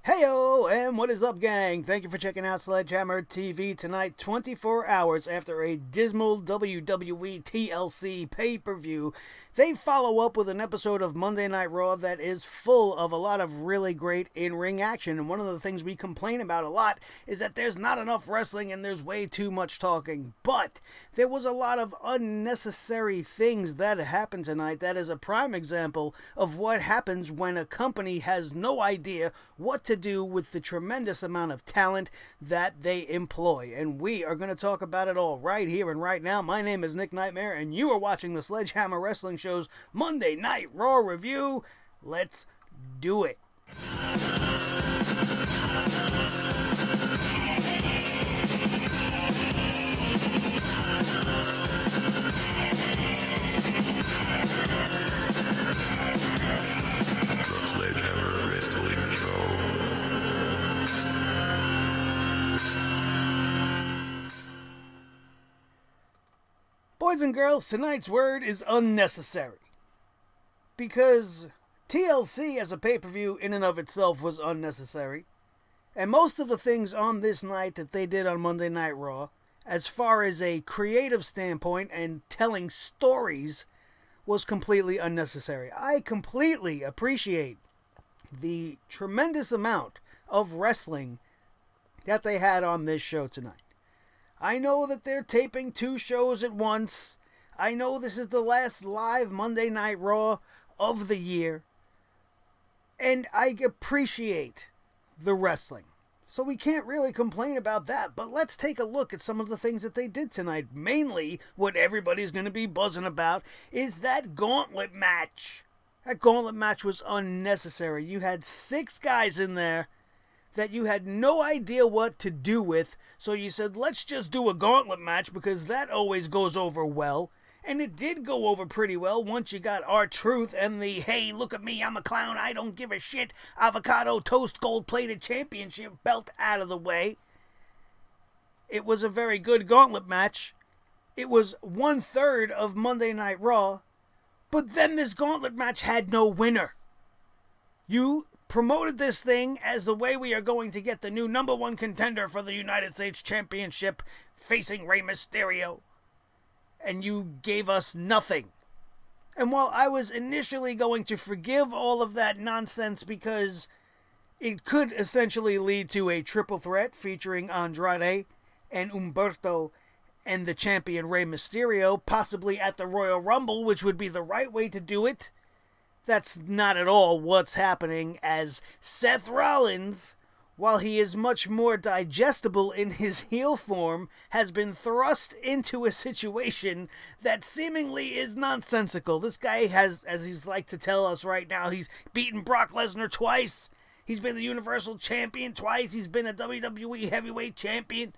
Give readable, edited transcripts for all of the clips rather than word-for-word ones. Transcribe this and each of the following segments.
Heyo, and what is up, gang? Thank you for checking out Sledgehammer TV tonight, 24 hours after a dismal WWE TLC pay-per-view. They follow up with an episode of Monday Night Raw that is full of a lot of really great in-ring action. And one of the things we complain about a lot is that there's not enough wrestling and there's way too much talking. But there was a lot of unnecessary things that happened tonight. That is a prime example of what happens when a company has no idea what to do with the tremendous amount of talent that they employ. And we are going to talk about it all right here and right now. My name is Nick Nightmare, and you are watching the Sledgehammer Wrestling Show's Monday Night Raw review. Let's do it. The Sledgehammer Wrestling Show. Boys and girls, tonight's word is unnecessary. Because TLC as a pay-per-view in and of itself was unnecessary. And most of the things on this night that they did on Monday Night Raw, as far as a creative standpoint and telling stories, was completely unnecessary. I completely appreciate the tremendous amount of wrestling that they had on this show tonight. I know that they're taping 2 shows at once. I know this is the last live Monday Night Raw of the year. And I appreciate the wrestling. So we can't really complain about that. But let's take a look at some of the things that they did tonight. Mainly, what everybody's going to be buzzing about is that Gauntlet match. That Gauntlet match was unnecessary. You had 6 guys in there that you had no idea what to do with, so you said, let's just do a gauntlet match because that always goes over well. And it did go over pretty well once you got R-Truth and the, hey, look at me, I'm a clown, I don't give a shit, avocado toast gold-plated championship belt out of the way. It was a very good gauntlet match. It was 1/3 of Monday Night Raw, but then this gauntlet match had no winner. You promoted this thing as the way we are going to get the new #1 contender for the United States Championship facing Rey Mysterio. And you gave us nothing. And while I was initially going to forgive all of that nonsense because it could essentially lead to a triple threat featuring Andrade and Humberto and the champion Rey Mysterio, possibly at the Royal Rumble, which would be the right way to do it, that's not at all what's happening, as Seth Rollins, while he is much more digestible in his heel form, has been thrust into a situation that seemingly is nonsensical. This guy has, as he's like to tell us right now, he's beaten Brock Lesnar twice. He's been the Universal Champion twice. He's been a WWE Heavyweight Champion.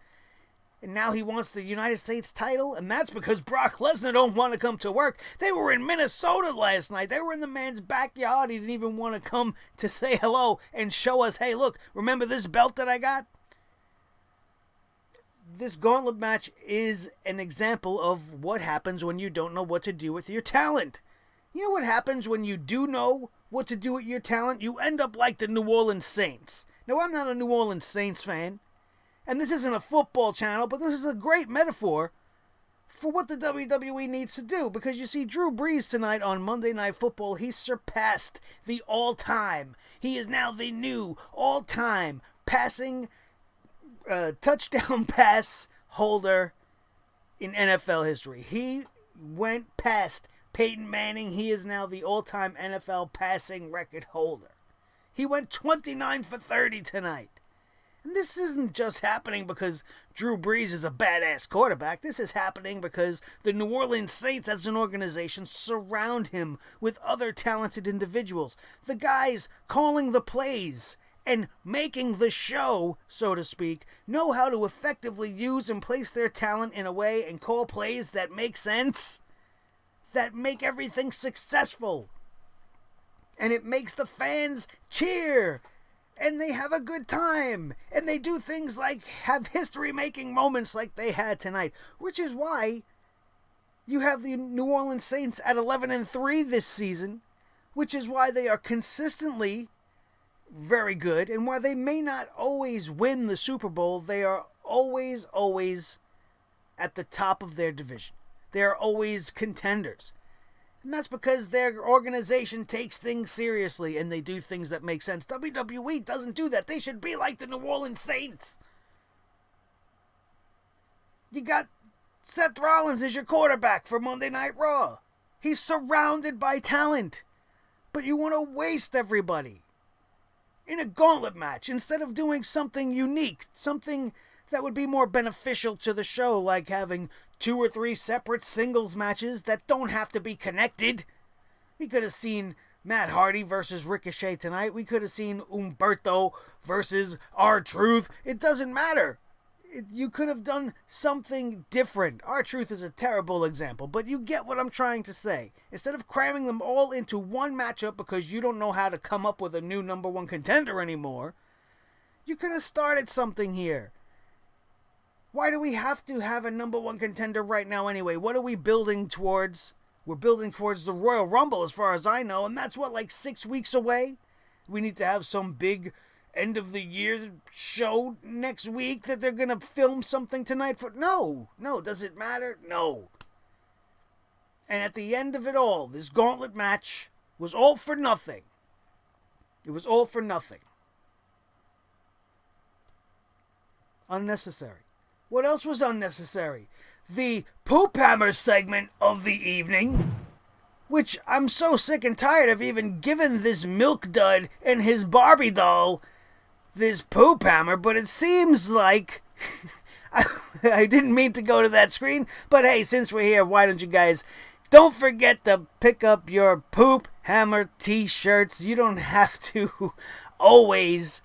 And now he wants the United States title, and that's because Brock Lesnar don't want to come to work. They were in Minnesota last night. They were in the man's backyard. He didn't even want to come to say hello and show us, hey, look, remember this belt that I got? This gauntlet match is an example of what happens when you don't know what to do with your talent. You know what happens when you do know what to do with your talent? You end up like the New Orleans Saints. Now, I'm not a New Orleans Saints fan. And this isn't a football channel, but this is a great metaphor for what the WWE needs to do. Because you see, Drew Brees tonight on Monday Night Football, he surpassed the all-time. He is now the new all-time passing touchdown pass holder in NFL history. He went past Peyton Manning. He is now the all-time NFL passing record holder. He went 29 for 30 tonight. And this isn't just happening because Drew Brees is a badass quarterback. This is happening because the New Orleans Saints as an organization surround him with other talented individuals. The guys calling the plays and making the show, so to speak, know how to effectively use and place their talent in a way and call plays that make sense, that make everything successful. And it makes the fans cheer. And they have a good time. And they do things like have history-making moments like they had tonight. Which is why you have the New Orleans Saints at 11-3 this season. Which is why they are consistently very good. And while they may not always win the Super Bowl, they are always at the top of their division. They are always contenders. And that's because their organization takes things seriously and they do things that make sense. WWE doesn't do that. They should be like the New Orleans Saints. You got Seth Rollins as your quarterback for Monday Night Raw. He's surrounded by talent. But you want to waste everybody in a gauntlet match instead of doing something unique, something that would be more beneficial to the show, like having 2 or 3 separate singles matches that don't have to be connected. We could have seen Matt Hardy versus Ricochet tonight. We could have seen Humberto versus R-Truth. It doesn't matter. You could have done something different. R-Truth is a terrible example, but you get what I'm trying to say. Instead of cramming them all into one matchup because you don't know how to come up with a new number 1 contender anymore, you could have started something here. Why do we have to have a number 1 contender right now anyway? What are we building towards? We're building towards the Royal Rumble as far as I know, and that's what, like 6 weeks away? We need to have some big end of the year show next week that they're going to film something tonight for? No. Does it matter? No. And at the end of it all, this gauntlet match was all for nothing. It was all for nothing. Unnecessary. What else was unnecessary? The Poop Hammer segment of the evening, which I'm so sick and tired of even giving this milk dud and his Barbie doll this Poop Hammer, but it seems like I didn't mean to go to that screen, but hey, since we're here, why don't you guys don't forget to pick up your Poop Hammer t-shirts. You don't have to always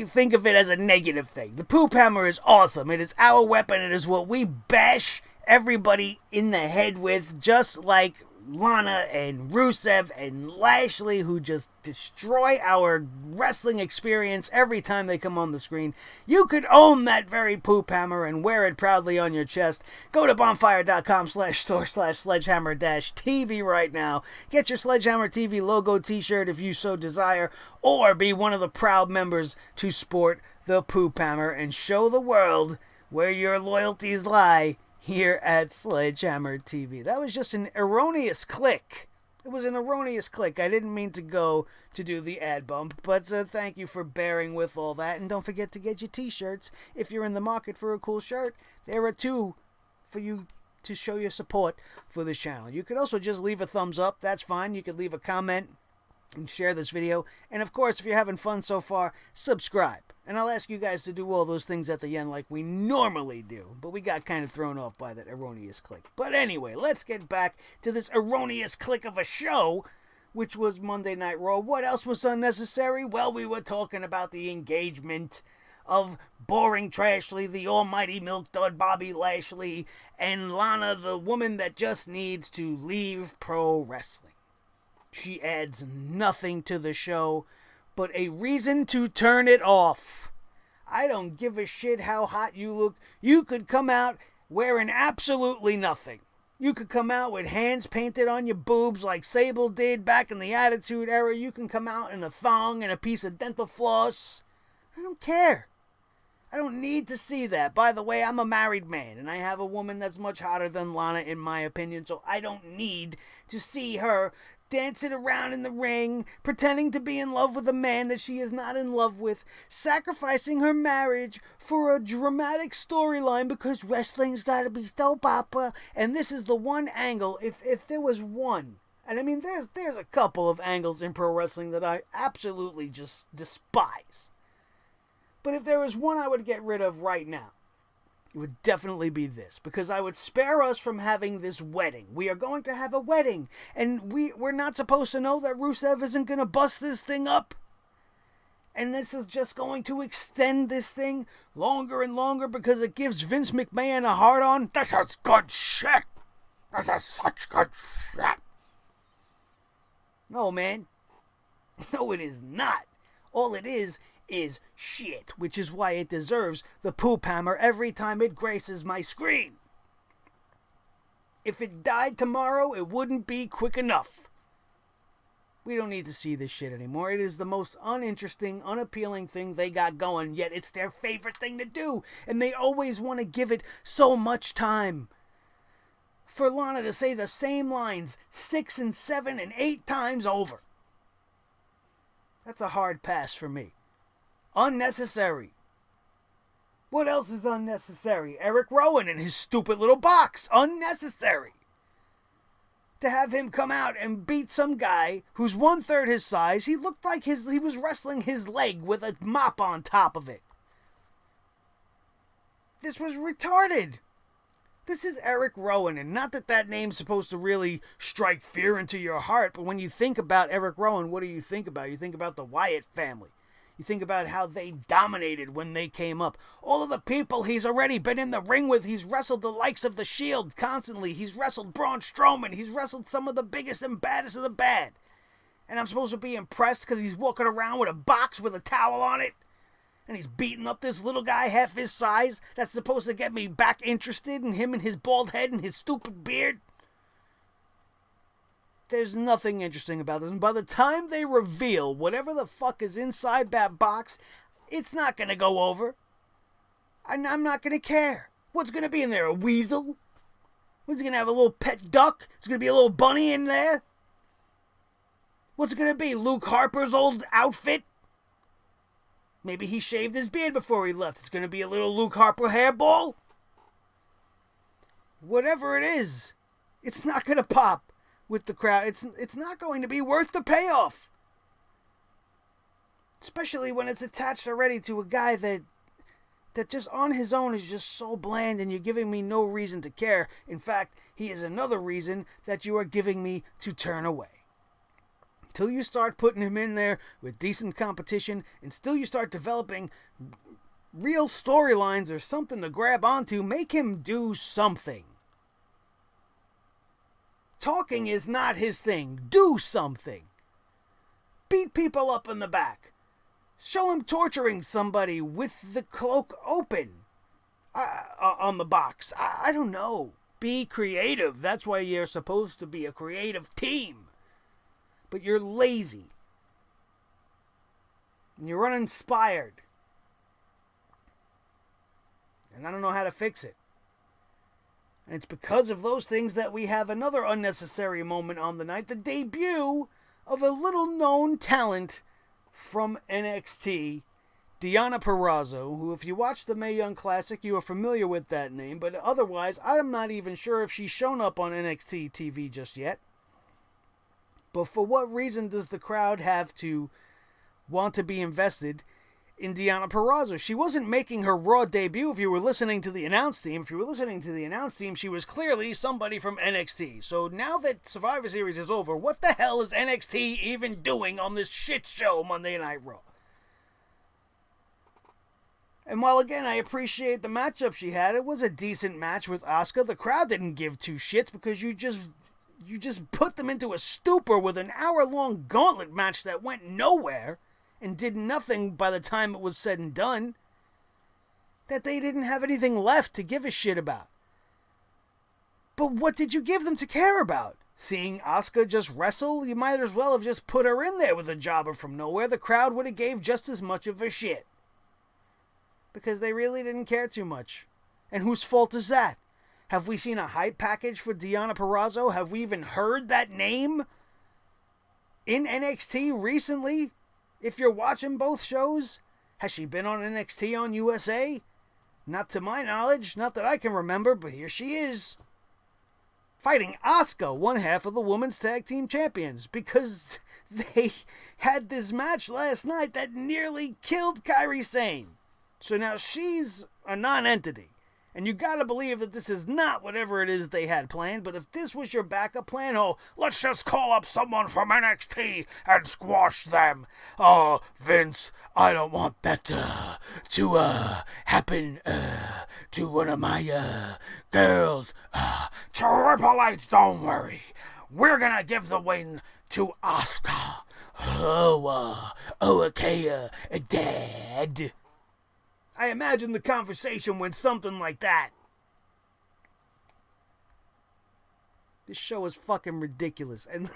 think of it as a negative thing. The Poop Hammer is awesome. It is our weapon. It is what we bash everybody in the head with, just like Lana and Rusev and Lashley, who just destroy our wrestling experience every time they come on the screen. You could own that very Poop Hammer and wear it proudly on your chest. Go to bonfire.com/store/sledgehammer-tv right now. Get your Sledgehammer TV logo t-shirt if you so desire, or be one of the proud members to sport the Poop Hammer and show the world where your loyalties lie here at Sledgehammer TV. That was just an erroneous click. It was an erroneous click. I didn't mean to go to do the ad bump, but thank you for bearing with all that. And don't forget to get your t-shirts if you're in the market for a cool shirt. There are 2 for you to show your support for the channel. You could also just leave a thumbs up. That's fine. You could leave a comment and share this video. And of course, if you're having fun so far, subscribe. And I'll ask you guys to do all those things at the end like we normally do. But we got kind of thrown off by that erroneous click. But anyway, let's get back to this erroneous click of a show, which was Monday Night Raw. What else was unnecessary? Well, we were talking about the engagement of Boring Trashley, the almighty milk dud Bobby Lashley, and Lana, the woman that just needs to leave pro wrestling. She adds nothing to the show but a reason to turn it off. I don't give a shit how hot you look. You could come out wearing absolutely nothing. You could come out with hands painted on your boobs like Sable did back in the Attitude Era. You can come out in a thong and a piece of dental floss. I don't care. I don't need to see that. By the way, I'm a married man, and I have a woman that's much hotter than Lana, in my opinion, so I don't need to see her dancing around in the ring, pretending to be in love with a man that she is not in love with, sacrificing her marriage for a dramatic storyline because wrestling's gotta be soap opera. And this is the one angle, if there was one, and I mean there's a couple of angles in pro wrestling that I absolutely just despise. But if there was one I would get rid of right now, it would definitely be this, because I would spare us from having this wedding. We are going to have a wedding, and we're not supposed to know that Rusev isn't going to bust this thing up. And this is just going to extend this thing longer and longer because it gives Vince McMahon a hard-on. This is good shit. This is such good shit. No, man. No, it is not. All it is shit, which is why it deserves the Poop Hammer every time it graces my screen. If it died tomorrow, it wouldn't be quick enough. We don't need to see this shit anymore. It is the most uninteresting, unappealing thing they got going, yet it's their favorite thing to do, and they always want to give it so much time. For Lana to say the same lines 6 and 7 and 8 times over. That's a hard pass for me. Unnecessary. What else is unnecessary? Eric Rowan and his stupid little box. Unnecessary. To have him come out and beat some guy who's 1/3 his size. He looked like he was wrestling his leg with a mop on top of it. This was retarded. This is Eric Rowan, and not that name's supposed to really strike fear into your heart, but when you think about Eric Rowan, what do you think about? You think about the Wyatt family. You think about how they dominated when they came up. All of the people he's already been in the ring with. He's wrestled the likes of The Shield constantly. He's wrestled Braun Strowman. He's wrestled some of the biggest and baddest of the bad. And I'm supposed to be impressed because he's walking around with a box with a towel on it. And he's beating up this little guy half his size. That's supposed to get me back interested in him and his bald head and his stupid beard. There's nothing interesting about this. And by the time they reveal whatever the fuck is inside that box, it's not going to go over. And I'm not going to care. What's going to be in there? A weasel? What's it going to have? A little pet duck? It's going to be a little bunny in there? What's it going to be? Luke Harper's old outfit? Maybe he shaved his beard before he left. It's going to be a little Luke Harper hairball? Whatever it is, it's not going to pop with the crowd. It's not going to be worth the payoff. Especially when it's attached already to a guy that just on his own is just so bland, and you're giving me no reason to care. In fact, he is another reason that you are giving me to turn away. Until you start putting him in there with decent competition, and still you start developing real storylines or something to grab onto, make him do something. Talking is not his thing. Do something. Beat people up in the back. Show him torturing somebody with the cloak open on the box. I don't know. Be creative. That's why you're supposed to be a creative team. But you're lazy. And you're uninspired. And I don't know how to fix it. And it's because of those things that we have another unnecessary moment on the night. The debut of a little-known talent from NXT, Deonna Purrazzo, who, if you watch the Mae Young Classic, you are familiar with that name. But otherwise, I'm not even sure if she's shown up on NXT TV just yet. But for what reason does the crowd have to want to be invested in Deonna Purrazzo? She wasn't making her Raw debut if you were listening to the announce team. If you were listening to the announce team, she was clearly somebody from NXT. So now that Survivor Series is over, what the hell is NXT even doing on this shit show Monday Night Raw? And while, again, I appreciate the matchup she had, it was a decent match with Asuka. The crowd didn't give two shits because you just put them into a stupor with an hour-long gauntlet match that went nowhere and did nothing by the time it was said and done, that they didn't have anything left to give a shit about. But what did you give them to care about? Seeing Asuka just wrestle? You might as well have just put her in there with a jobber from nowhere. The crowd would have gave just as much of a shit. Because they really didn't care too much. And whose fault is that? Have we seen a hype package for Deonna Purrazzo? Have we even heard that name in NXT recently? If you're watching both shows, has she been on NXT on USA? Not to my knowledge, not that I can remember, but here she is. Fighting Asuka, one half of the Women's Tag Team Champions, because they had this match last night that nearly killed Kairi Sane. So now she's a non-entity. And you gotta believe that this is not whatever it is they had planned, but if this was your backup plan, oh, let's just call up someone from NXT and squash them. Oh, Vince, I don't want that to happen to one of my girls. Triple H, don't worry. We're gonna give the win to Asuka. Okay, Dad. I imagine the conversation went something like that. This show is fucking ridiculous. And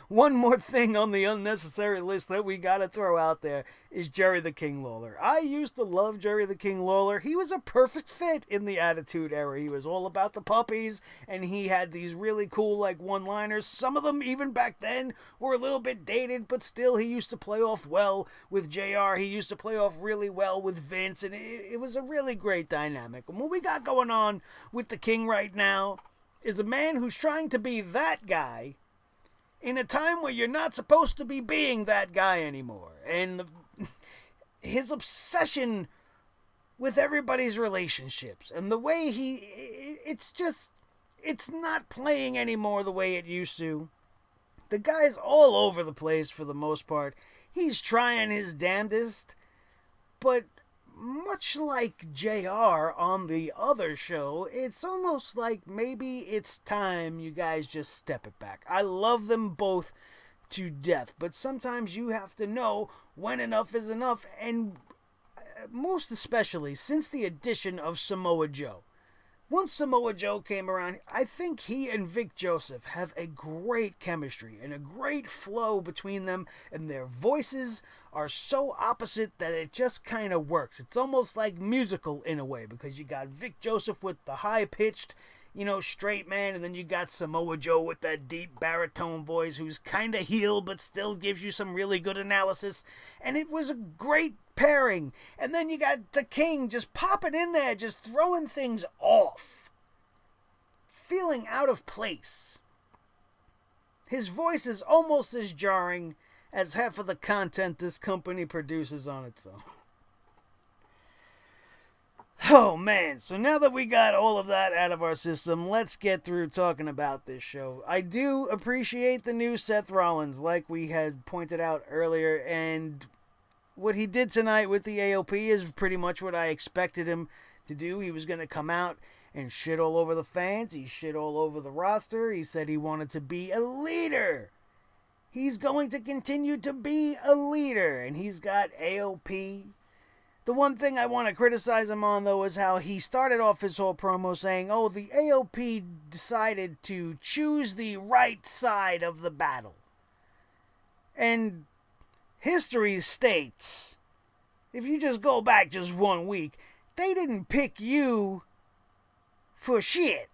one more thing on the unnecessary list that we gotta throw out there is Jerry the King Lawler. I used to love Jerry the King Lawler. He was a perfect fit in the Attitude Era. He was all about the puppies, and he had these really cool, like, one-liners. Some of them, even back then, were a little bit dated, but still, he used to play off well with JR. He used to play off really well with Vince, and it was a really great dynamic. And what we got going on with the King right now is a man who's trying to be that guy in a time where you're not supposed to be being that guy anymore. And his obsession with everybody's relationships and the way it's not playing anymore the way it used to. The guy's all over the place for the most part. He's trying his damnedest, but much like JR on the other show, it's almost like maybe it's time you guys just step it back. I love them both to death, but sometimes you have to know when enough is enough, and most especially since the addition of Samoa Joe. Once Samoa Joe came around, I think he and Vic Joseph have a great chemistry and a great flow between them, and their voices are so opposite that it just kind of works. It's almost like musical in a way, because you got Vic Joseph with the high-pitched, straight man, and then you got Samoa Joe with that deep baritone voice who's kind of heel but still gives you some really good analysis, and it was a great pairing. And then you got the King just popping in there, just throwing things off, feeling out of place. His voice is almost as jarring as half of the content this company produces on its own. Oh man, so now that we got all of that out of our system, let's get through talking about this show. I do appreciate the new Seth Rollins, like we had pointed out earlier, and what he did tonight with the AOP is pretty much what I expected him to do. He was going to come out and shit all over the fans. He shit all over the roster. He said he wanted to be a leader. He's going to continue to be a leader, and he's got AOP. The one thing I want to criticize him on, though, is how he started off his whole promo saying, oh, the AOP decided to choose the right side of the battle. And history states, if you just go back just 1 week, they didn't pick you for shit.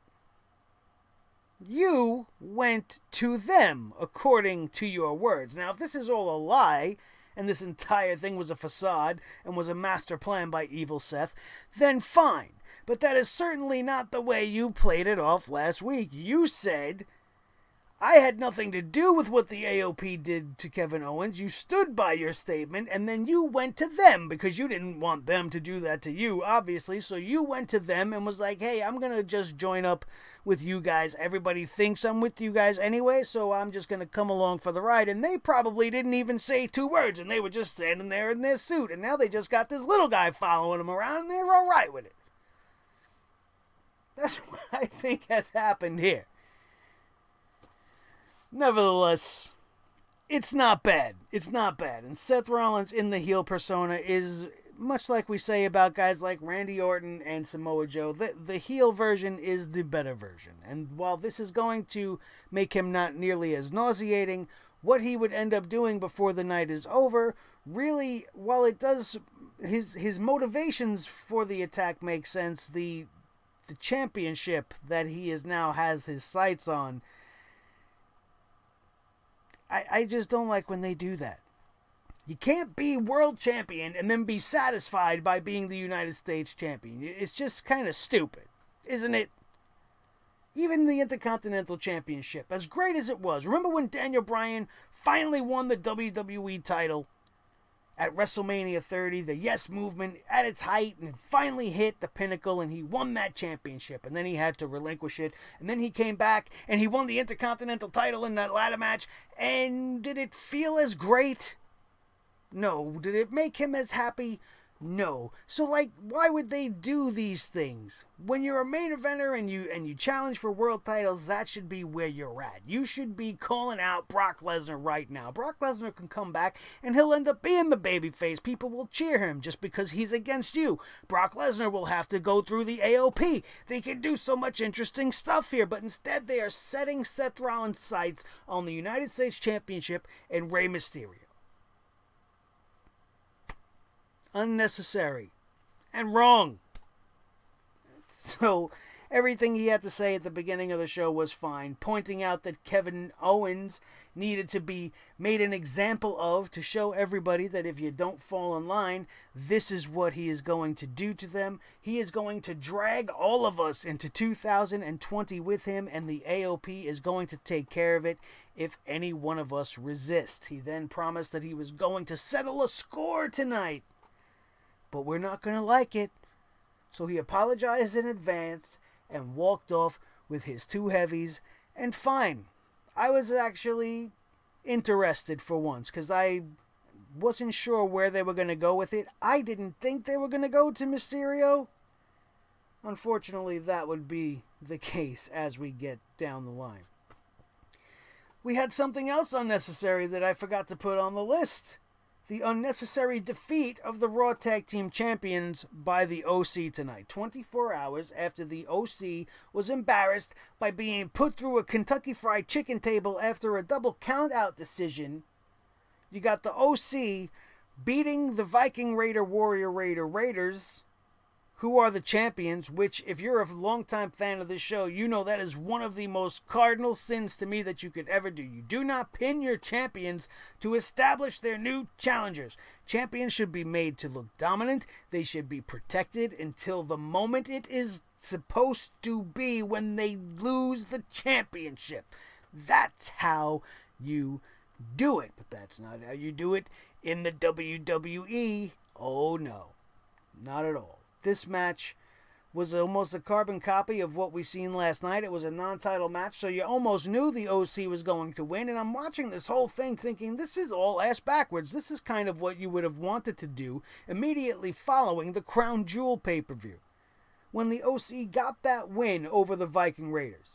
You went to them, according to your words. Now, if this is all a lie, and this entire thing was a facade and was a master plan by Evil Seth, then fine. But that is certainly not the way you played it off last week. You said, I had nothing to do with what the AOP did to Kevin Owens. You stood by your statement, and then you went to them because you didn't want them to do that to you, obviously. So you went to them and was like, hey, I'm going to just join up with you guys. Everybody thinks I'm with you guys anyway, so I'm just going to come along for the ride. And they probably didn't even say 2 words, and they were just standing there in their suit. And now they just got this little guy following them around, and they're all right with it. That's what I think has happened here. Nevertheless, it's not bad. It's not bad. And Seth Rollins in the heel persona is much like we say about guys like Randy Orton and Samoa Joe. The heel version is the better version. And while this is going to make him not nearly as nauseating, what he would end up doing before the night is over, really, while it does, his motivations for the attack make sense. The championship that he is now has his sights on, I just don't like when they do that. You can't be world champion and then be satisfied by being the United States champion. It's just kind of stupid, isn't it? Even the Intercontinental Championship, as great as it was. Remember when Daniel Bryan finally won the WWE title at WrestleMania 30, the Yes Movement at its height, and it finally hit the pinnacle, and he won that championship, and then he had to relinquish it, and then he came back, and he won the Intercontinental title in that ladder match, and did it feel as great? No. Did it make him as happy? No. So, like, why would they do these things? When you're a main eventer and you challenge for world titles, that should be where you're at. You should be calling out Brock Lesnar right now. Brock Lesnar can come back and he'll end up being the babyface. People will cheer him just because he's against you. Brock Lesnar will have to go through the AOP. They can do so much interesting stuff here, but instead they are setting Seth Rollins' sights on the United States Championship and Rey Mysterio. Unnecessary and wrong. So everything he had to say at the beginning of the show was fine, pointing out that Kevin Owens needed to be made an example of to show everybody that if you don't fall in line, this is what he is going to do to them. He is going to drag all of us into 2020 with him, and the AOP is going to take care of it if any one of us resists. He then promised that he was going to settle a score tonight. But we're not going to like it. So he apologized in advance and walked off with his two heavies. And fine. I was actually interested for once because I wasn't sure where they were going to go with it. I didn't think they were going to go to Mysterio. Unfortunately, that would be the case as we get down the line. We had something else unnecessary that I forgot to put on the list. The unnecessary defeat of the Raw Tag Team Champions by the OC tonight. 24 hours after the OC was embarrassed by being put through a Kentucky Fried Chicken table after a double count-out decision, you got the OC beating the Viking Raider Warrior Raiders, who are the champions, which, if you're a longtime fan of this show, you know that is one of the most cardinal sins to me that you could ever do. You do not pin your champions to establish their new challengers. Champions should be made to look dominant. They should be protected until the moment it is supposed to be when they lose the championship. That's how you do it. But that's not how you do it in the WWE. Oh no, not at all. This match was almost a carbon copy of what we seen last night. It was a non-title match, so you almost knew the OC was going to win. And I'm watching this whole thing thinking, this is all ass backwards. This is kind of what you would have wanted to do immediately following the Crown Jewel pay-per-view. When the OC got that win over the Viking Raiders,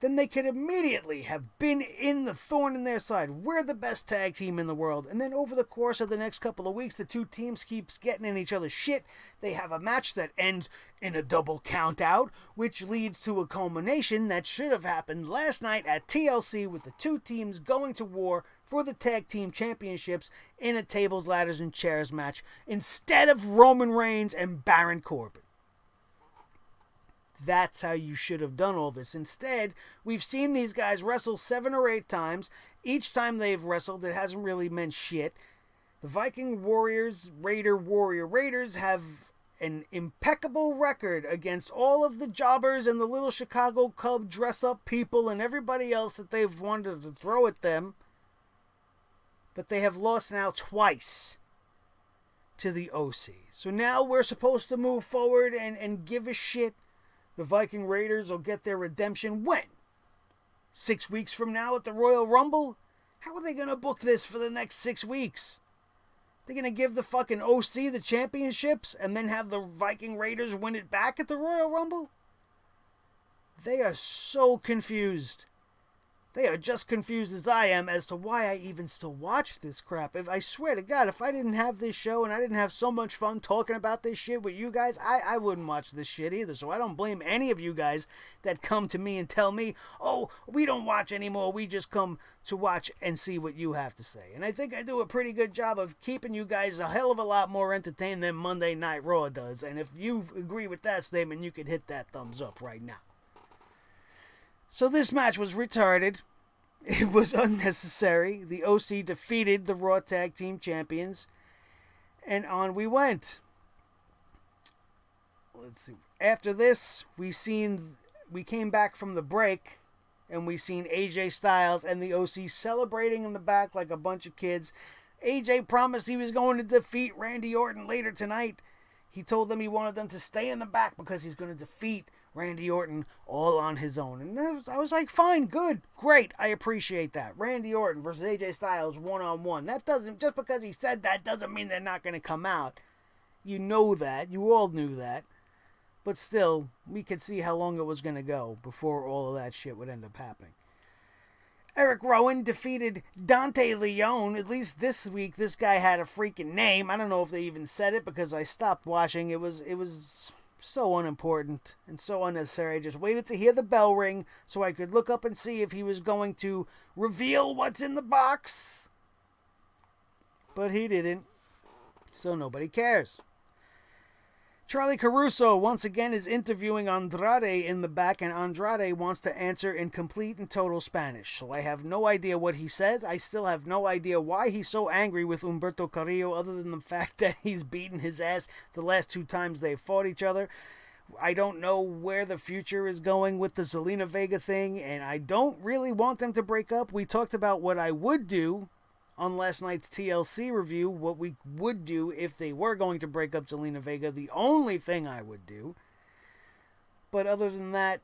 then they could immediately have been in the thorn in their side. We're the best tag team in the world. And then over the course of the next couple of weeks, the two teams keeps getting in each other's shit. They have a match that ends in a double count out, which leads to a culmination that should have happened last night at TLC with the two teams going to war for the tag team championships in a tables, ladders, and chairs match instead of Roman Reigns and Baron Corbin. That's how you should have done all this. Instead, we've seen these guys wrestle 7 or 8 times. Each time they've wrestled, it hasn't really meant shit. The Viking Warriors, Warrior Raiders have an impeccable record against all of the jobbers and the little Chicago Cub dress-up people and everybody else that they've wanted to throw at them. But they have lost now twice to the OC. So now we're supposed to move forward and give a shit. The Viking Raiders will get their redemption when? 6 weeks from now at the Royal Rumble? How are they going to book this for the next 6 weeks? They're going to give the fucking OC the championships and then have the Viking Raiders win it back at the Royal Rumble? They are so confused. They are just confused as I am as to why I even still watch this crap. I swear to God, if I didn't have this show and I didn't have so much fun talking about this shit with you guys, I wouldn't watch this shit either. So I don't blame any of you guys that come to me and tell me, oh, we don't watch anymore. We just come to watch and see what you have to say. And I think I do a pretty good job of keeping you guys a hell of a lot more entertained than Monday Night Raw does. And if you agree with that statement, you can hit that thumbs up right now. So this match was retarded. It was unnecessary. The OC defeated the Raw Tag Team Champions. And on we went. Let's see. After this, we came back from the break. And we seen AJ Styles and the OC celebrating in the back like a bunch of kids. AJ promised he was going to defeat Randy Orton later tonight. He told them he wanted them to stay in the back because he's going to defeat Randy Orton all on his own. And I was like, fine, good, great, I appreciate that. Randy Orton versus AJ Styles one-on-one. That doesn't, just because he said that doesn't mean they're not going to come out. You know that. You all knew that. But still, we could see how long it was going to go before all of that shit would end up happening. Eric Rowan defeated Dante Leone. At least this week, this guy had a freaking name. I don't know if they even said it because I stopped watching. It was so unimportant and so unnecessary. I just waited to hear the bell ring so I could look up and see if he was going to reveal what's in the box. But he didn't. So nobody cares. Charlie Caruso once again is interviewing Andrade in the back, and Andrade wants to answer in complete and total Spanish. So I have no idea what he said. I still have no idea why he's so angry with Humberto Carrillo, other than the fact that he's beaten his ass the last 2 times they fought each other. I don't know where the future is going with the Zelina Vega thing, and I don't really want them to break up. We talked about what I would do on last night's TLC review, what we would do if they were going to break up Zelina Vega, the only thing I would do. But other than that,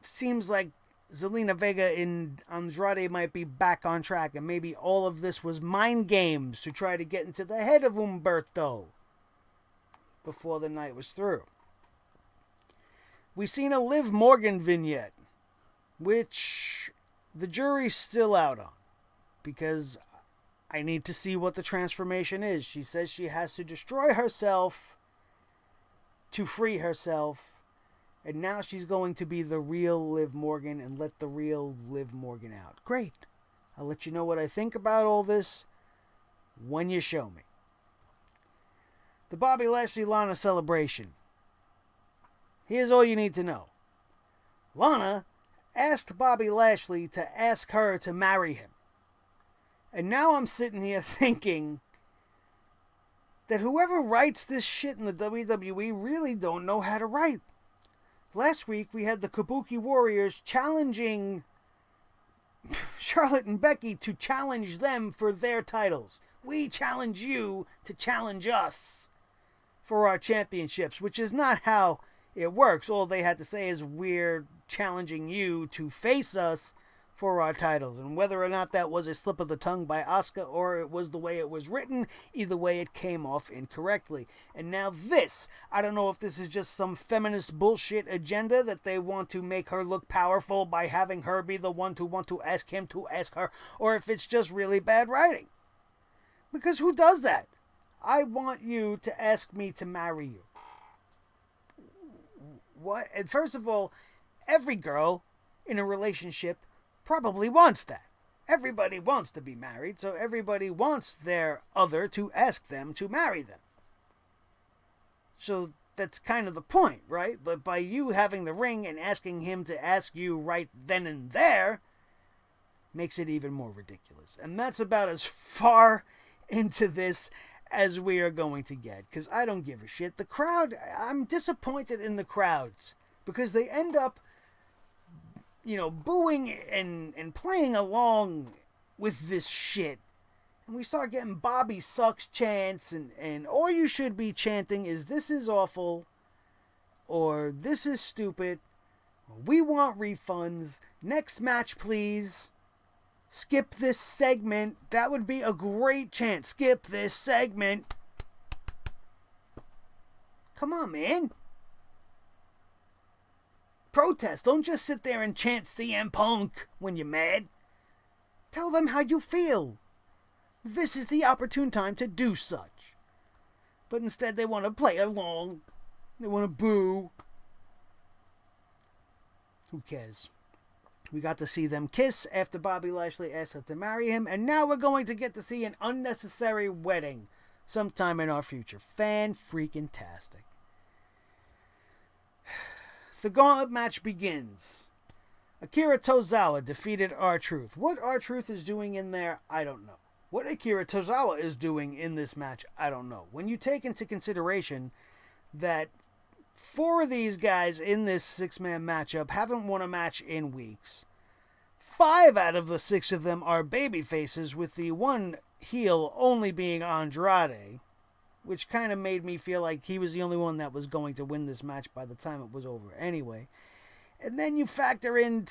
seems like Zelina Vega and Andrade might be back on track, and maybe all of this was mind games to try to get into the head of Humberto before the night was through. We seen a Liv Morgan vignette, which the jury's still out on, because I need to see what the transformation is. She says she has to destroy herself to free herself. And now she's going to be the real Liv Morgan and let the real Liv Morgan out. Great. I'll let you know what I think about all this when you show me. The Bobby Lashley-Lana celebration. Here's all you need to know. Lana asked Bobby Lashley to ask her to marry him. And now I'm sitting here thinking that whoever writes this shit in the WWE really don't know how to write. Last week we had the Kabuki Warriors challenging Charlotte and Becky to challenge them for their titles. We challenge you to challenge us for our championships, which is not how it works. All they had to say is we're challenging you to face us for our titles, and whether or not that was a slip of the tongue by Asuka or it was the way it was written, either way it came off incorrectly. And now this, I don't know if this is just some feminist bullshit agenda that they want to make her look powerful by having her be the one to want to ask him to ask her, or if it's just really bad writing. Because who does that? I want you to ask me to marry you. What? And first of all, every girl in a relationship probably wants that. Everybody wants to be married, so everybody wants their other to ask them to marry them. So that's kind of the point, right? But by you having the ring and asking him to ask you right then and there, makes it even more ridiculous. And that's about as far into this as we are going to get, because I don't give a shit. The crowd, I'm disappointed in the crowds, because they end up booing and playing along with this shit. And we start getting Bobby sucks chants, and all you should be chanting is this is awful, or this is stupid, or we want refunds, next match please, skip this segment. That would be a great chant. Skip this segment. Come on, man. Protest. Don't just sit there and chant CM Punk when you're mad. Tell them how you feel. This is the opportune time to do such. But instead they want to play along. They want to boo. Who cares? We got to see them kiss after Bobby Lashley asked her to marry him. And now we're going to get to see an unnecessary wedding sometime in our future. Fan-freaking-tastic. The Gauntlet match begins. Akira Tozawa defeated R-Truth. What R-Truth is doing in there, I don't know. What Akira Tozawa is doing in this match, I don't know. When you take into consideration that 4 of these guys in this 6-man matchup haven't won a match in weeks. 5 out of the 6 of them are baby faces, with the one heel only being Andrade, which kind of made me feel like he was the only one that was going to win this match by the time it was over anyway. And then you factor in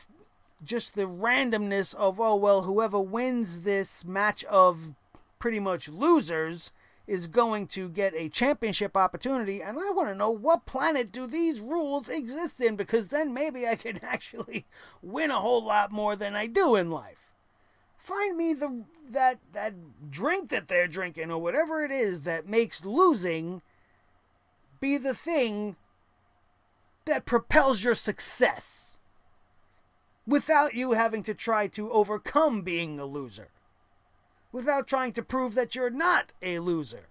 just the randomness of, whoever wins this match of pretty much losers is going to get a championship opportunity, and I want to know what planet do these rules exist in, because then maybe I can actually win a whole lot more than I do in life. Find me that drink that they're drinking, or whatever it is that makes losing be the thing that propels your success, without you having to try to overcome being a loser, without trying to prove that you're not a loser.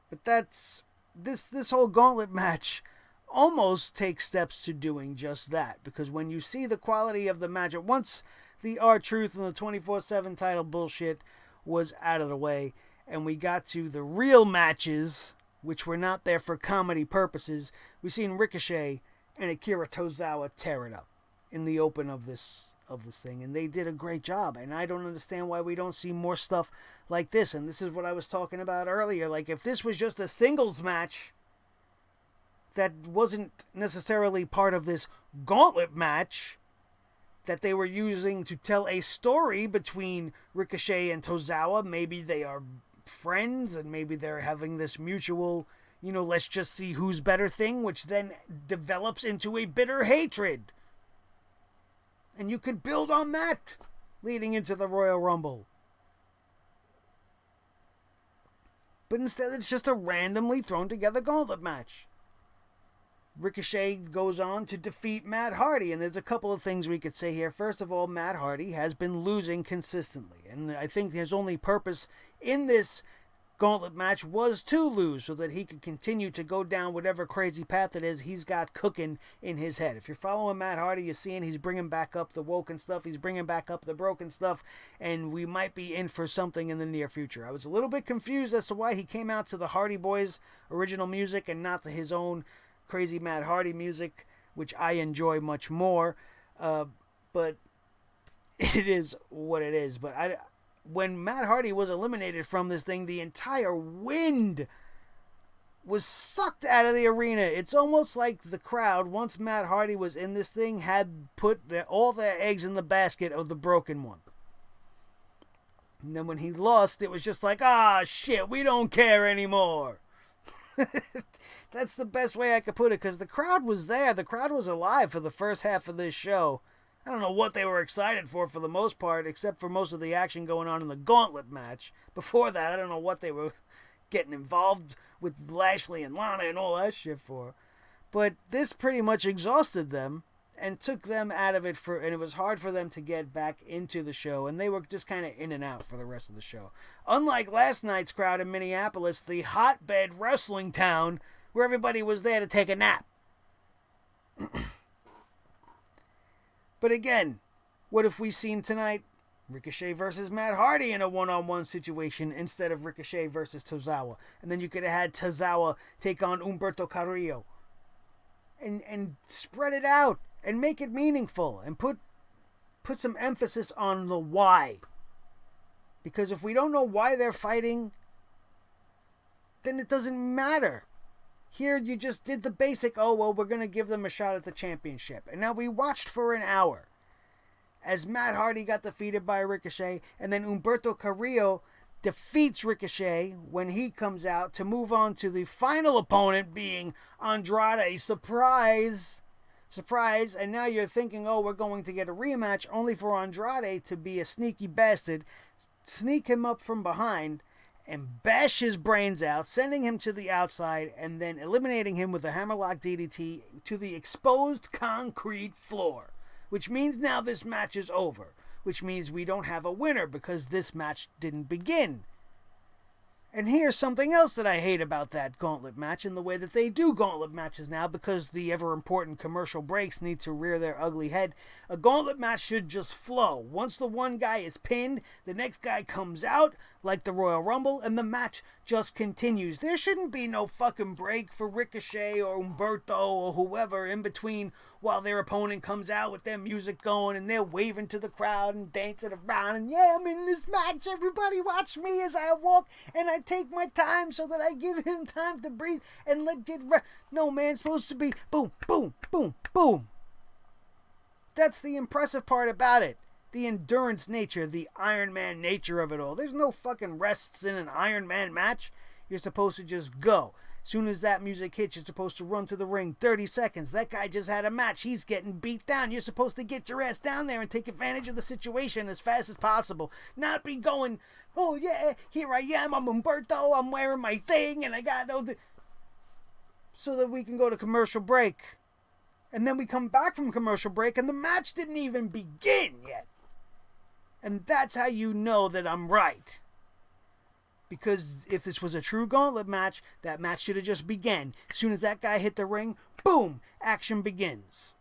But that's this whole Gauntlet match almost takes steps to doing just that, because when you see the quality of the match, once the R-Truth and the 24/7 title bullshit was out of the way, and we got to the real matches, which were not there for comedy purposes, we seen Ricochet and Akira Tozawa tear it up in the open of this thing, and they did a great job, and I don't understand why we don't see more stuff like this. And this is what I was talking about earlier. Like, if this was just a singles match that wasn't necessarily part of this Gauntlet match that they were using to tell a story between Ricochet and Tozawa, maybe they are friends and maybe they're having this mutual, let's just see who's better thing, which then develops into a bitter hatred. And you could build on that leading into the Royal Rumble. But instead, it's just a randomly thrown together Gauntlet match. Ricochet goes on to defeat Matt Hardy, and there's a couple of things we could say here. First of all, Matt Hardy has been losing consistently, and I think his only purpose in this Gauntlet match was to lose, so that he could continue to go down whatever crazy path it is he's got cooking in his head. If you're following Matt Hardy, you're seeing he's bringing back up the woken stuff, he's bringing back up the broken stuff, and we might be in for something in the near future. I was a little bit confused as to why he came out to the Hardy Boys original music and not to his own crazy Matt Hardy music, which I enjoy much more, but it is what it is. But when Matt Hardy was eliminated from this thing, the entire wind was sucked out of the arena. It's almost like the crowd, once Matt Hardy was in this thing, had put all their eggs in the basket of the broken one. And then when he lost, it was just like, shit, we don't care anymore. That's the best way I could put it, because the crowd was there. The crowd was alive for the first half of this show. I don't know what they were excited for the most part, except for most of the action going on in the Gauntlet match. Before that, I don't know what they were getting involved with Lashley and Lana and all that shit for. But this pretty much exhausted them and took them out of it, and it was hard for them to get back into the show, and they were just kind of in and out for the rest of the show. Unlike last night's crowd in Minneapolis, the hotbed wrestling town, where everybody was there to take a nap. But again, what if we seen tonight Ricochet versus Matt Hardy in a one-on-one situation instead of Ricochet versus Tozawa? And then you could have had Tozawa take on Humberto Carrillo. And spread it out and make it meaningful and put some emphasis on the why. Because if we don't know why they're fighting, then it doesn't matter. Here you just did the basic, we're going to give them a shot at the championship. And now we watched for an hour as Matt Hardy got defeated by Ricochet, and then Humberto Carrillo defeats Ricochet when he comes out to move on to the final opponent being Andrade. Surprise! Surprise! And now you're thinking, we're going to get a rematch, only for Andrade to be a sneaky bastard, sneak him up from behind, and bash his brains out, sending him to the outside, and then eliminating him with a hammerlock DDT to the exposed concrete floor. Which means now this match is over. Which means we don't have a winner because this match didn't begin. And here's something else that I hate about that Gauntlet match and the way that they do Gauntlet matches now, because the ever-important commercial breaks need to rear their ugly head. A Gauntlet match should just flow. Once the one guy is pinned, the next guy comes out, like the Royal Rumble, and the match just continues. There shouldn't be no fucking break for Ricochet or Humberto or whoever in between while their opponent comes out with their music going and they're waving to the crowd and dancing around and, yeah, I'm in this match, everybody watch me as I walk and I take my time so that I give him time to breathe and no, man, it's supposed to be boom, boom, boom, boom. That's the impressive part about it. the endurance nature, the Iron Man nature of it all. There's no fucking rests in an Iron Man match. You're supposed to just go. As soon as that music hits, you're supposed to run to the ring. 30 seconds. That guy just had a match. He's getting beat down. You're supposed to get your ass down there and take advantage of the situation as fast as possible. Not be going, oh yeah, here I am. I'm Umberto. I'm wearing my thing and I got no... So that we can go to commercial break. And then we come back from commercial break and the match didn't even begin yet. And that's how you know that I'm right. Because if this was a true gauntlet match, that match should have just begun. As soon as that guy hit the ring, boom, action begins.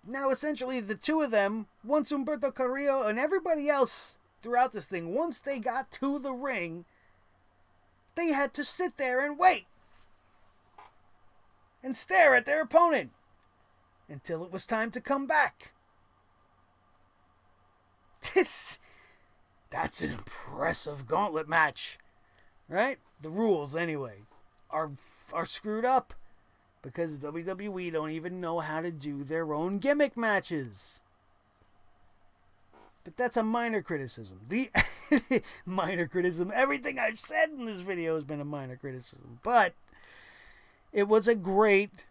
Now, essentially, the two of them, once Humberto Carrillo and everybody else throughout this thing, once they got to the ring, they had to sit there and wait. And stare at their opponent until it was time to come back. That's an impressive gauntlet match, right? The rules, anyway, are screwed up because WWE don't even know how to do their own gimmick matches. But that's a minor criticism. The minor criticism. Everything I've said in this video has been a minor criticism. But it was a great,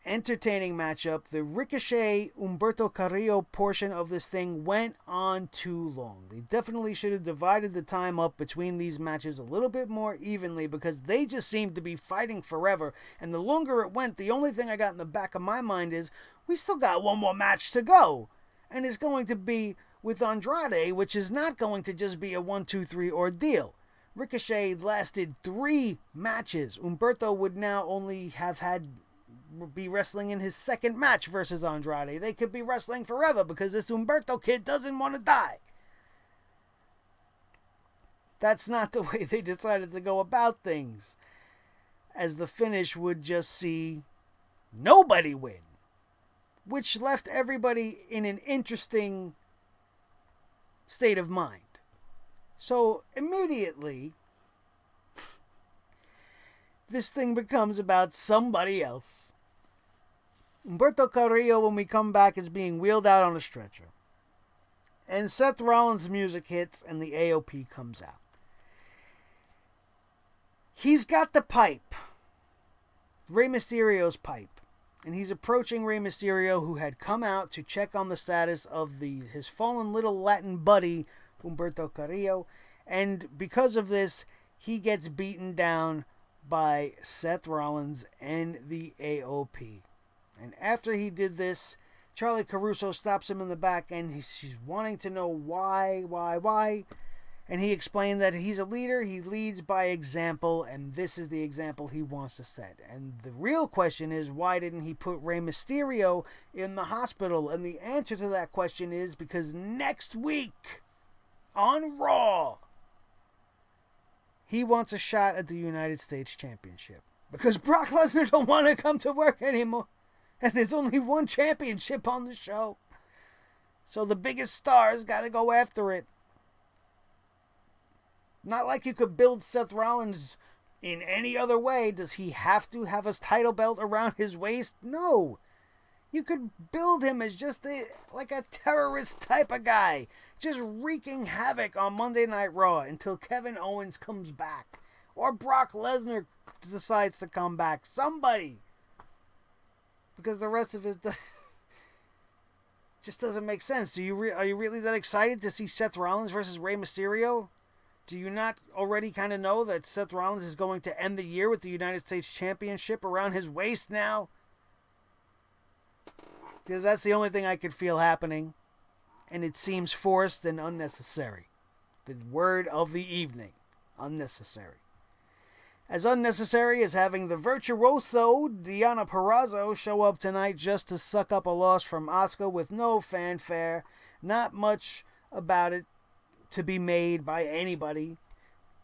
entertaining matchup. The Ricochet Humberto Carrillo portion of this thing went on too long. They definitely should have divided the time up between these matches a little bit more evenly because they just seemed to be fighting forever. And the longer it went, the only thing I got in the back of my mind is we still got one more match to go. And it's going to be with Andrade, which is not going to just be a 1, 2, 3 ordeal. Ricochet lasted 3 matches. Humberto would now only be wrestling in his second match versus Andrade. They could be wrestling forever because this Humberto kid doesn't want to die. That's not the way they decided to go about things, as the finish would just see nobody win, which left everybody in an interesting state of mind. So immediately, this thing becomes about somebody else. Humberto Carrillo, when we come back, is being wheeled out on a stretcher. And Seth Rollins' music hits and the AOP comes out. He's got the pipe. Rey Mysterio's pipe. And he's approaching Rey Mysterio, who had come out to check on the status of his fallen little Latin buddy, Humberto Carrillo. And because of this, he gets beaten down by Seth Rollins and the AOP. And after he did this, Charlie Caruso stops him in the back and she's wanting to know why. And he explained that he's a leader, he leads by example, and this is the example he wants to set. And the real question is, why didn't he put Rey Mysterio in the hospital? And the answer to that question is because next week on Raw, he wants a shot at the United States Championship. Because Brock Lesnar don't want to come to work anymore. And there's only one championship on the show. So the biggest stars got to go after it. Not like you could build Seth Rollins in any other way. Does he have to have a title belt around his waist? No. You could build him as just like a terrorist type of guy. Just wreaking havoc on Monday Night Raw until Kevin Owens comes back. Or Brock Lesnar decides to come back. Somebody. Because the rest of it just doesn't make sense. Are you really that excited to see Seth Rollins versus Rey Mysterio? Do you not already kind of know that Seth Rollins is going to end the year with the United States Championship around his waist now? Because that's the only thing I could feel happening. And it seems forced and unnecessary. The word of the evening. Unnecessary. As unnecessary as having the virtuoso Deonna Purrazzo show up tonight just to suck up a loss from Asuka with no fanfare. Not much about it to be made by anybody.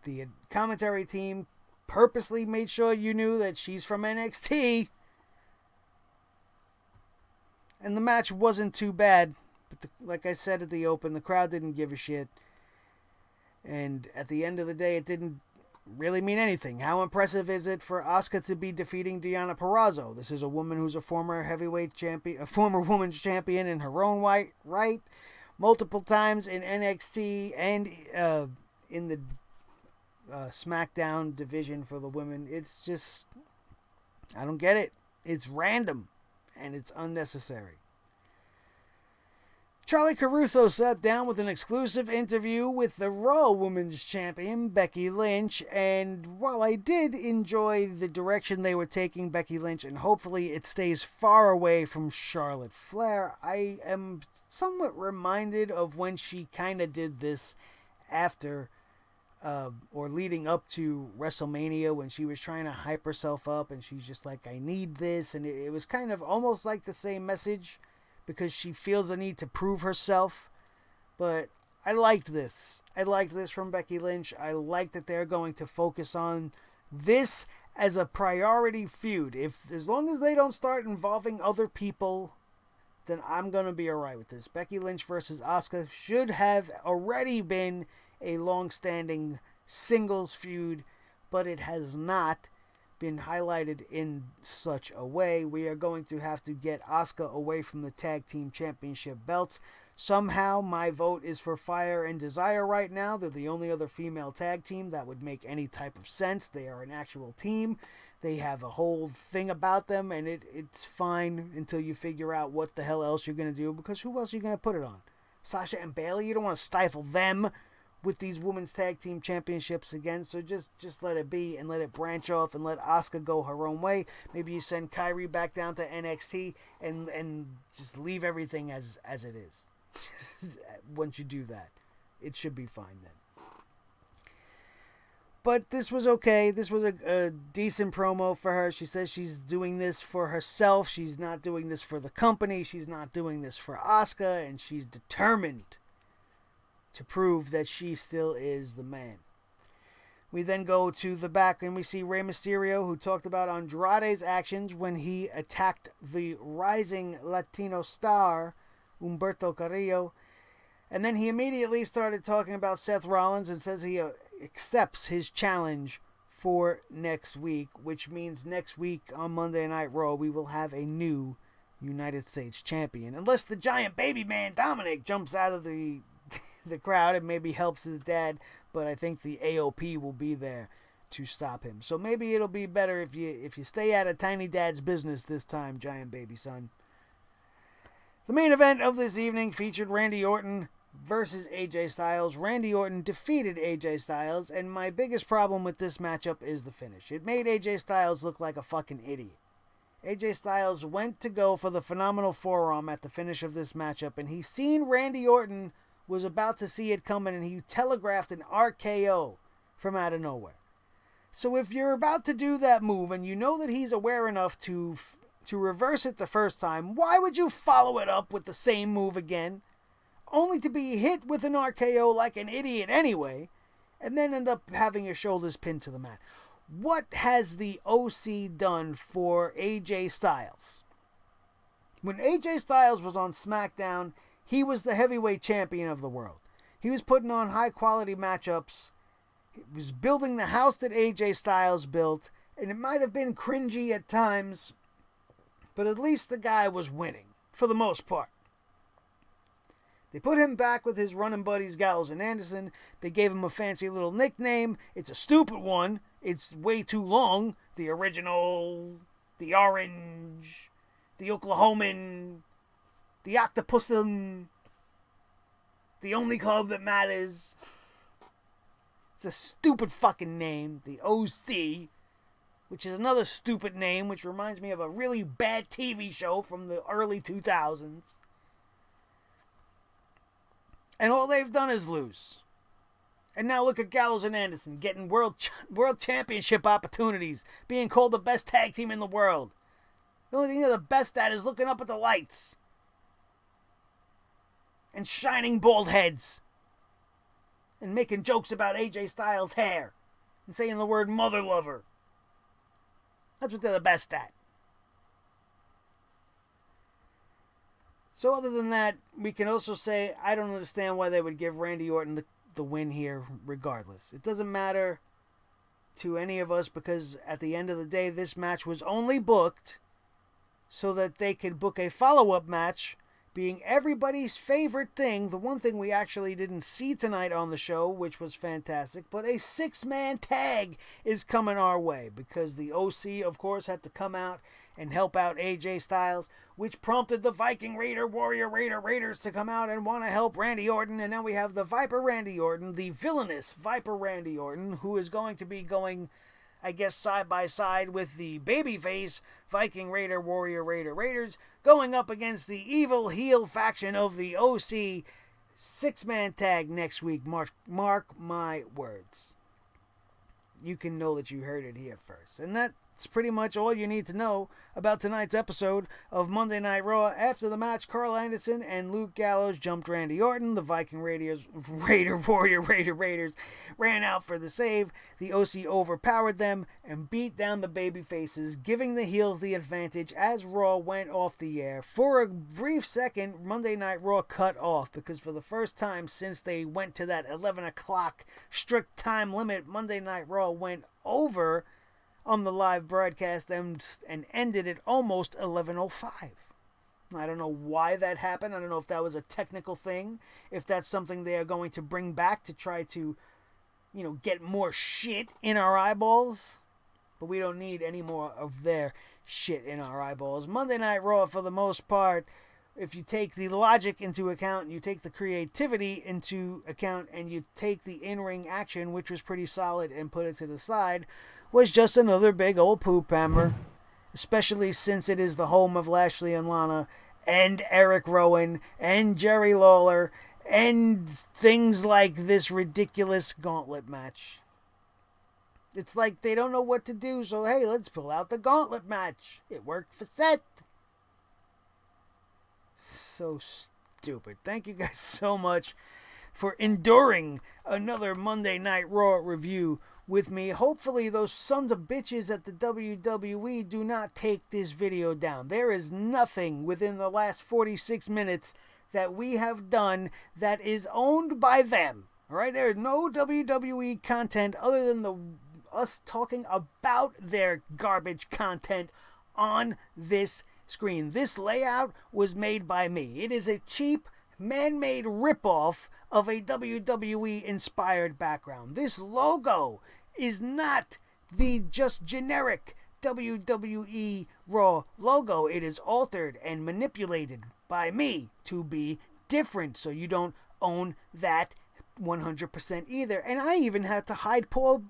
The commentary team purposely made sure you knew that she's from NXT. And the match wasn't too bad. But like I said at the open, the crowd didn't give a shit. And at the end of the day, it didn't really mean anything. How impressive is it for Asuka to be defeating Deonna Purrazzo? This is a woman who's a former heavyweight champion, a former women's champion in her own right. multiple times in NXT and in the SmackDown division for the women. It's just, I don't get it. It's random and it's unnecessary. Charlie Caruso sat down with an exclusive interview with the Raw Women's Champion, Becky Lynch, and while I did enjoy the direction they were taking Becky Lynch, and hopefully it stays far away from Charlotte Flair, I am somewhat reminded of when she kind of did this after or leading up to WrestleMania, when she was trying to hype herself up and she's just like, I need this, and it was kind of almost like the same message, because she feels the need to prove herself. But I liked this. I liked this from Becky Lynch. I like that they're going to focus on this as a priority feud. As long as they don't start involving other people, then I'm going to be alright with this. Becky Lynch versus Asuka should have already been a long-standing singles feud, but it has not been highlighted in such a way. We are going to have to get Asuka away from the tag team championship belts. Somehow my vote is for Fire and Desire right now. They're the only other female tag team that would make any type of sense. They are an actual team. They have a whole thing about them, and it's fine until you figure out what the hell else you're going to do, because who else are you going to put it on? Sasha and Bayley? You don't want to stifle them with these women's tag team championships again, so just let it be and let it branch off and let Asuka go her own way. Maybe you send Kyrie back down to NXT and just leave everything as it is. Once you do that, it should be fine then. But this was okay. This was a decent promo for her. She says she's doing this for herself. She's not doing this for the company. She's not doing this for Asuka, and she's determined to prove that she still is the man. We then go to the back and we see Rey Mysterio, who talked about Andrade's actions when he attacked the rising Latino star, Humberto Carrillo. And then he immediately started talking about Seth Rollins and says he accepts his challenge for next week, which means next week on Monday Night Raw we will have a new United States champion. Unless the giant baby man Dominic jumps out of the crowd and maybe helps his dad, but I think the AOP will be there to stop him. So maybe it'll be better if you stay out of Tiny Dad's business this time, giant baby son. The main event of this evening featured Randy Orton versus AJ Styles. Randy Orton defeated AJ Styles, and my biggest problem with this matchup is the finish. It made AJ Styles look like a fucking idiot. AJ Styles went to go for the phenomenal forearm at the finish of this matchup, and he seen Randy Orton was about to see it coming, and he telegraphed an RKO from out of nowhere. So if you're about to do that move and you know that he's aware enough to reverse it the first time, why would you follow it up with the same move again, only to be hit with an RKO like an idiot anyway, and then end up having your shoulders pinned to the mat? What has the OC done for AJ Styles? When AJ Styles was on SmackDown, he was the heavyweight champion of the world. He was putting on high-quality matchups. He was building the house that AJ Styles built, and it might have been cringy at times, but at least the guy was winning, for the most part. They put him back with his running buddies Gallows and Anderson. They gave him a fancy little nickname. It's a stupid one. It's way too long. The original, the orange, the Oklahoman, the Octopusum, the only club that matters. It's a stupid fucking name, the OC, which is another stupid name, which reminds me of a really bad TV show from the early 2000s. And all they've done is lose. And now look at Gallows and Anderson getting world championship opportunities, being called the best tag team in the world. The only thing they're the best at is looking up at the lights and shining bald heads and making jokes about AJ Styles' hair and saying the word mother lover. That's what they're the best at. So other than that, we can also say I don't understand why they would give Randy Orton the win here regardless. It doesn't matter to any of us because at the end of the day, this match was only booked so that they could book a follow-up match being everybody's favorite thing, the one thing we actually didn't see tonight on the show, which was fantastic, but a 6-man tag is coming our way because the OC, of course, had to come out and help out AJ Styles, which prompted the Viking Raider, Warrior Raider Raiders to come out and want to help Randy Orton, and now we have the Viper Randy Orton, the villainous Viper Randy Orton, who is going to be going, I guess, side by side with the babyface Viking Raider, Warrior Raider Raiders, going up against the evil heel faction of the OC. 6-man tag next week. Mark my words. You can know that you heard it here first. And that's pretty much all you need to know about tonight's episode of Monday Night Raw. After the match, Carl Anderson and Luke Gallows jumped Randy Orton. The Viking Warrior Raider Raiders ran out for the save. The OC overpowered them and beat down the babyfaces, giving the heels the advantage as Raw went off the air. For a brief second, Monday Night Raw cut off because for the first time since they went to that 11 o'clock strict time limit, Monday Night Raw went over on the live broadcast and ended at almost 11:05. I don't know why that happened. I don't know if that was a technical thing, if that's something they are going to bring back to try to, get more shit in our eyeballs. But we don't need any more of their shit in our eyeballs. Monday Night Raw, for the most part, if you take the logic into account, you take the creativity into account, and you take the in-ring action, which was pretty solid, and put it to the side, was just another big old poop hammer, especially since it is the home of Lashley and Lana, and Eric Rowan, and Jerry Lawler, and things like this ridiculous Gauntlet match. It's like they don't know what to do, so hey, let's pull out the Gauntlet match. It worked for Seth. So stupid. Thank you guys so much for enduring another Monday Night Raw review with me. Hopefully those sons of bitches at the WWE do not take this video down. There is nothing within the last 46 minutes that we have done that is owned by them. All right, there is no WWE content other than us talking about their garbage content on this screen. This layout was made by me. It is a cheap, man-made ripoff of a WWE-inspired background. This logo is not the just generic WWE Raw logo. It is altered and manipulated by me to be different, so you don't own that 100% either. And I even had to hide poor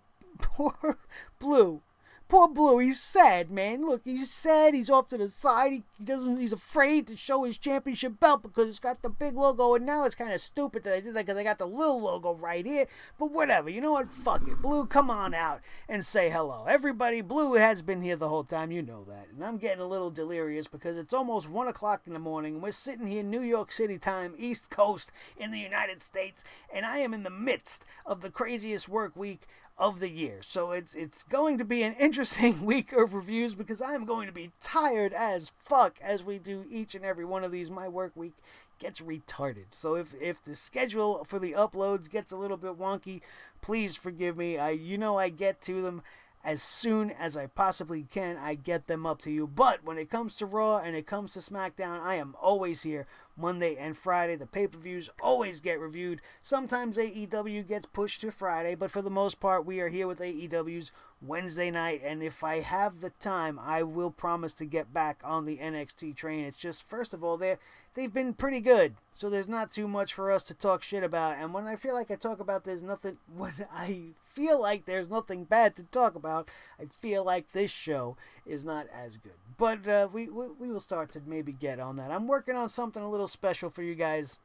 Blue. Poor Blue, he's sad, man. Look, he's sad. He's off to the side. He's afraid to show his championship belt because it's got the big logo. And now it's kind of stupid that I did that because I got the little logo right here. But whatever. You know what? Fuck it. Blue, come on out and say hello. Everybody, Blue has been here the whole time. You know that. And I'm getting a little delirious because it's almost 1 o'clock in the morning. We're sitting here, New York City time, East Coast in the United States. And I am in the midst of the craziest work week of the year. So it's going to be an interesting week of reviews because I'm going to be tired as fuck as we do each and every one of these. My work week gets retarded. So if the schedule for the uploads gets a little bit wonky, please forgive me. I get to them as soon as I possibly can. I get them up to you. But when it comes to Raw and it comes to SmackDown, I am always here Monday and Friday. The pay-per-views always get reviewed. Sometimes AEW gets pushed to Friday, but for the most part, we are here with AEW's Wednesday night. And if I have the time, I will promise to get back on the NXT train. It's just, first of all, they've been pretty good, so there's not too much for us to talk shit about. And when I feel like I talk about when I feel like there's nothing bad to talk about, I feel like this show is not as good. But we will start to maybe get on that. I'm working on something a little special for you guys.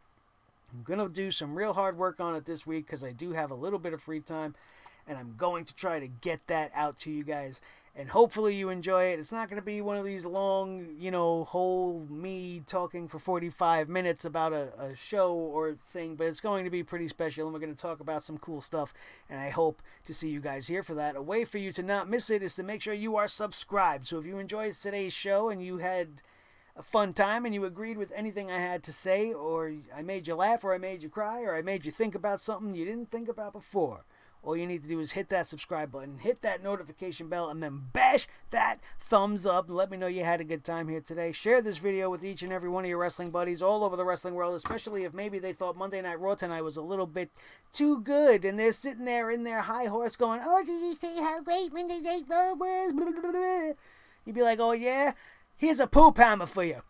I'm going to do some real hard work on it this week because I do have a little bit of free time, and I'm going to try to get that out to you guys. And hopefully you enjoy it. It's not going to be one of these long, whole me talking for 45 minutes about a show or thing, but it's going to be pretty special, and we're going to talk about some cool stuff, and I hope to see you guys here for that. A way for you to not miss it is to make sure you are subscribed. So if you enjoyed today's show and you had a fun time and you agreed with anything I had to say, or I made you laugh, or I made you cry, or I made you think about something you didn't think about before, all you need to do is hit that subscribe button, hit that notification bell, and then bash that thumbs up and let me know you had a good time here today. Share this video with each and every one of your wrestling buddies all over the wrestling world, especially if maybe they thought Monday Night Raw tonight was a little bit too good and they're sitting there in their high horse going, oh, did you see how great Monday Night Raw was? You'd be like, oh yeah? Here's a poop hammer for you.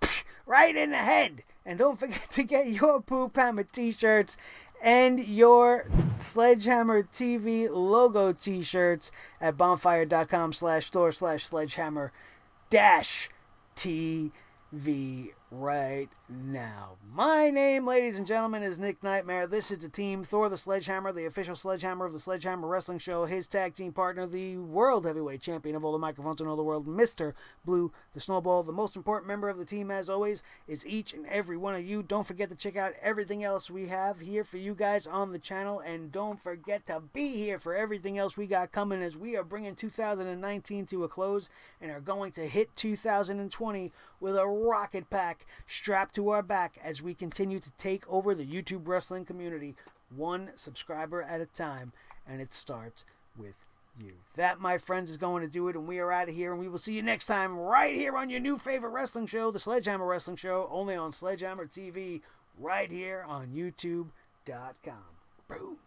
Right in the head. And don't forget to get your poop hammer t-shirts and your Sledgehammer TV logo t-shirts at bonfire.com/store/sledgehammer-TV right now. My name, ladies and gentlemen, is Nick Nightmare. This is the team Thor the Sledgehammer, the official Sledgehammer of the Sledgehammer Wrestling Show. His tag team partner, the World Heavyweight Champion of all the microphones in all the world, Mr. Blue the Snowball. The most important member of the team, as always, is each and every one of you. Don't forget to check out everything else we have here for you guys on the channel, and don't forget to be here for everything else we got coming, as we are bringing 2019 to a close and are going to hit 2020 with a rocket pack strapped to our back as we continue to take over the YouTube wrestling community one subscriber at a time, and it starts with you. That, my friends, is going to do it, and we are out of here, and we will see you next time right here on your new favorite wrestling show, the Sledgehammer Wrestling Show, only on Sledgehammer TV, right here on YouTube.com. Boom.